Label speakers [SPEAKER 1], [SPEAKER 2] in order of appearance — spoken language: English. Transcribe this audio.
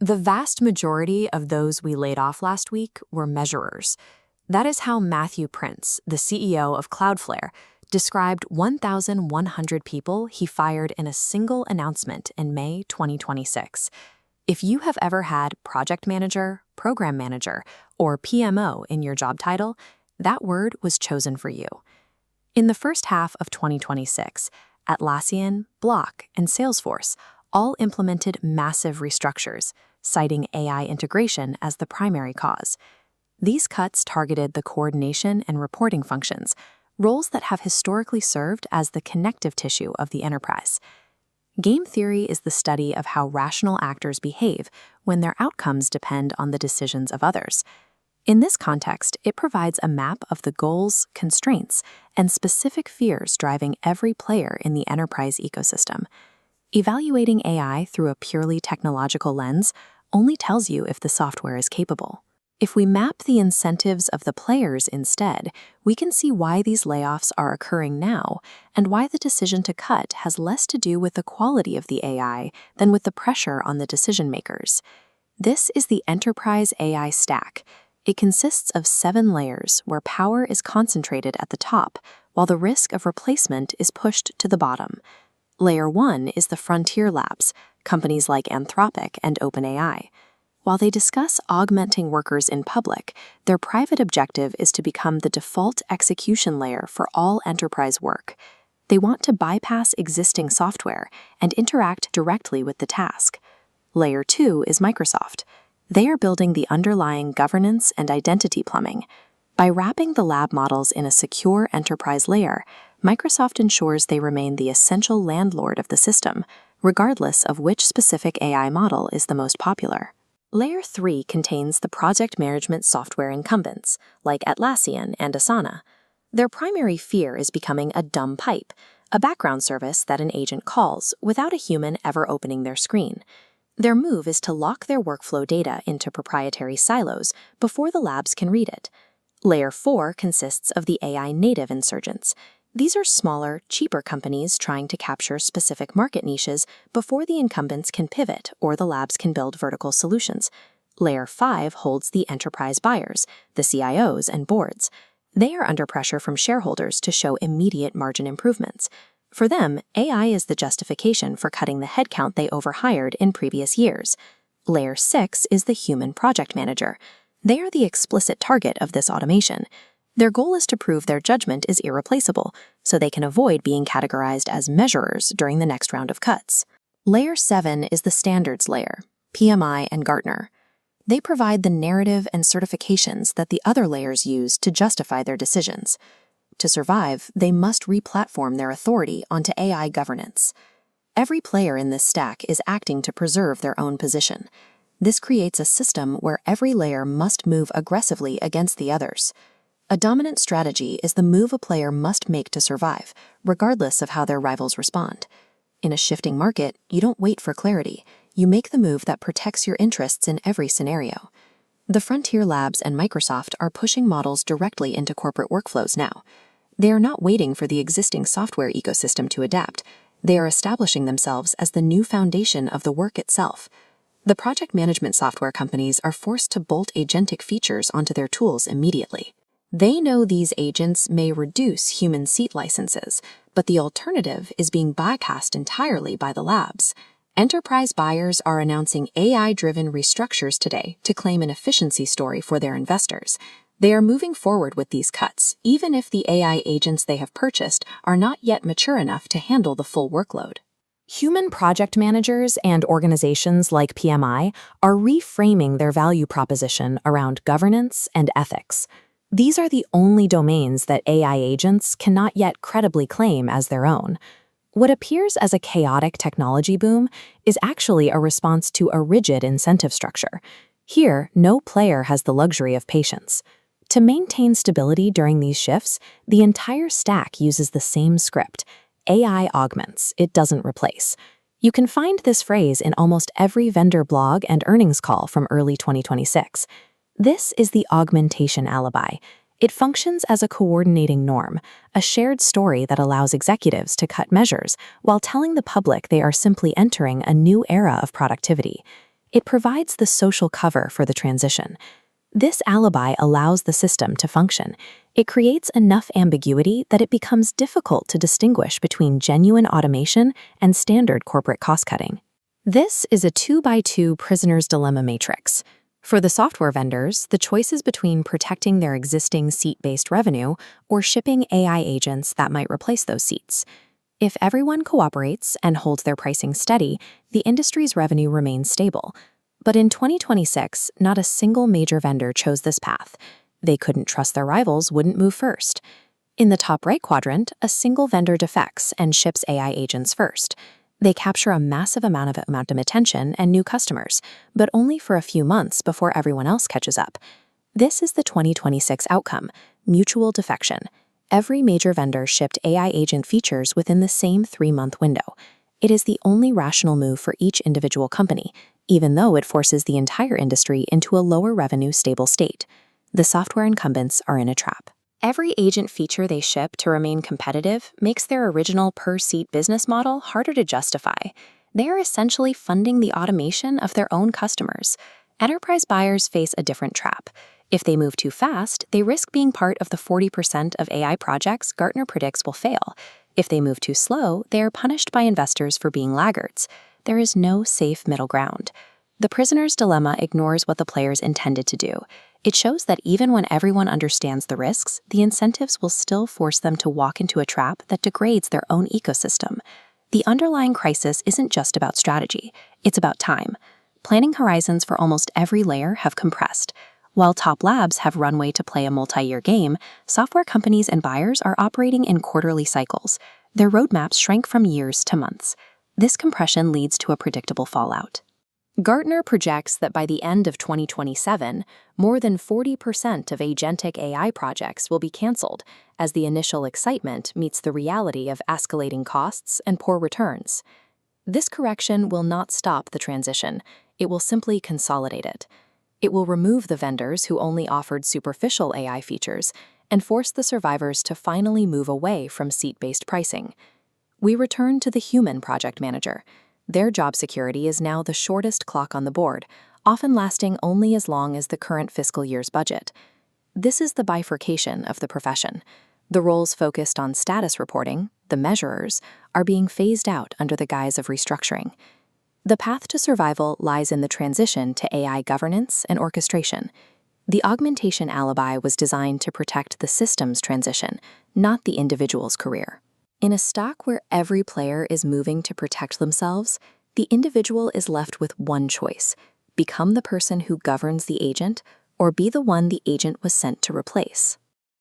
[SPEAKER 1] The vast majority of those we laid off last week were measurers. That is how Matthew Prince, the CEO of Cloudflare, described 1,100 people he fired in a single announcement in May 2026. If you have ever had project manager, program manager, or PMO in your job title, that word was chosen for you. In the first half of 2026, Atlassian, Block, and Salesforce all implemented massive restructures, citing AI integration as the primary cause. These cuts targeted the coordination and reporting functions, roles that have historically served as the connective tissue of the enterprise. Game theory is the study of how rational actors behave when their outcomes depend on the decisions of others. In this context, it provides a map of the goals, constraints, and specific fears driving every player in the enterprise ecosystem. Evaluating AI through a purely technological lens only tells you if the software is capable. If we map the incentives of the players instead, we can see why these layoffs are occurring now and why the decision to cut has less to do with the quality of the AI than with the pressure on the decision makers. This is the enterprise AI stack. It consists of 7 layers where power is concentrated at the top, while the risk of replacement is pushed to the bottom. Layer 1 is the frontier labs, companies like Anthropic and OpenAI. While they discuss augmenting workers in public, their private objective is to become the default execution layer for all enterprise work. They want to bypass existing software and interact directly with the task. Layer 2 is Microsoft. They are building the underlying governance and identity plumbing. By wrapping the lab models in a secure enterprise layer, Microsoft ensures they remain the essential landlord of the system, regardless of which specific AI model is the most popular. Layer 3 contains the project management software incumbents, like Atlassian and Asana. Their primary fear is becoming a dumb pipe, a background service that an agent calls without a human ever opening their screen. Their move is to lock their workflow data into proprietary silos before the labs can read it. Layer 4 consists of the AI native insurgents. These are smaller, cheaper companies trying to capture specific market niches before the incumbents can pivot or the labs can build vertical solutions. Layer 5 holds the enterprise buyers, the CIOs and boards. They are under pressure from shareholders to show immediate margin improvements. For them, AI is the justification for cutting the headcount they overhired in previous years. Layer 6 is the human project manager. They are the explicit target of this automation. Their goal is to prove their judgment is irreplaceable, so they can avoid being categorized as measurers during the next round of cuts. Layer 7 is the standards layer, PMI and Gartner. They provide the narrative and certifications that the other layers use to justify their decisions. To survive, they must re-platform their authority onto AI governance. Every player in this stack is acting to preserve their own position. This creates a system where every layer must move aggressively against the others. A dominant strategy is the move a player must make to survive, regardless of how their rivals respond. In a shifting market, you don't wait for clarity. You make the move that protects your interests in every scenario. The Frontier Labs and Microsoft are pushing models directly into corporate workflows now. They are not waiting for the existing software ecosystem to adapt. They are establishing themselves as the new foundation of the work itself. The project management software companies are forced to bolt agentic features onto their tools immediately. They know these agents may reduce human seat licenses, but the alternative is being bypassed entirely by the labs. Enterprise buyers are announcing AI-driven restructures today to claim an efficiency story for their investors. They are moving forward with these cuts, even if the AI agents they have purchased are not yet mature enough to handle the full workload. Human project managers and organizations like PMI are reframing their value proposition around governance and ethics. These are the only domains that AI agents cannot yet credibly claim as their own. What appears as a chaotic technology boom is actually a response to a rigid incentive structure. Here, no player has the luxury of patience. To maintain stability during these shifts, the entire stack uses the same script. AI augments, it doesn't replace. You can find this phrase in almost every vendor blog and earnings call from early 2026. This is the augmentation alibi. It functions as a coordinating norm, a shared story that allows executives to cut measures while telling the public they are simply entering a new era of productivity. It provides the social cover for the transition. This alibi allows the system to function. It creates enough ambiguity that it becomes difficult to distinguish between genuine automation and standard corporate cost-cutting. This is a 2x2 prisoner's dilemma matrix. For the software vendors, the choice is between protecting their existing seat-based revenue or shipping AI agents that might replace those seats. If everyone cooperates and holds their pricing steady, the industry's revenue remains stable. But in 2026, not a single major vendor chose this path. They couldn't trust their rivals wouldn't move first. In the top right quadrant, a single vendor defects and ships AI agents first. They capture a massive amount of attention and new customers, but only for a few months before everyone else catches up. This is the 2026 outcome: mutual defection. Every major vendor shipped AI agent features within the same 3-month window. It is the only rational move for each individual company, even though it forces the entire industry into a lower revenue stable state. The software incumbents are in a trap. Every agent feature they ship to remain competitive makes their original per-seat business model harder to justify. They are essentially funding the automation of their own customers. Enterprise buyers face a different trap. If they move too fast, they risk being part of the 40% of AI projects Gartner predicts will fail. If they move too slow, they are punished by investors for being laggards. There is no safe middle ground. The prisoner's dilemma ignores what the players intended to do. It shows that even when everyone understands the risks, the incentives will still force them to walk into a trap that degrades their own ecosystem. The underlying crisis isn't just about strategy, it's about time. Planning horizons for almost every layer have compressed. While top labs have runway to play a multi-year game, software companies and buyers are operating in quarterly cycles. Their roadmaps shrank from years to months. This compression leads to a predictable fallout. Gartner projects that by the end of 2027, more than 40% of agentic AI projects will be canceled as the initial excitement meets the reality of escalating costs and poor returns. This correction will not stop the transition. It will simply consolidate it. It will remove the vendors who only offered superficial AI features and force the survivors to finally move away from seat-based pricing. We return to the human project manager. Their job security is now the shortest clock on the board, often lasting only as long as the current fiscal year's budget. This is the bifurcation of the profession. The roles focused on status reporting, the measurers, are being phased out under the guise of restructuring. The path to survival lies in the transition to AI governance and orchestration. The augmentation alibi was designed to protect the system's transition, not the individual's career. In a stock where every player is moving to protect themselves, the individual is left with one choice: become the person who governs the agent or be the one the agent was sent to replace.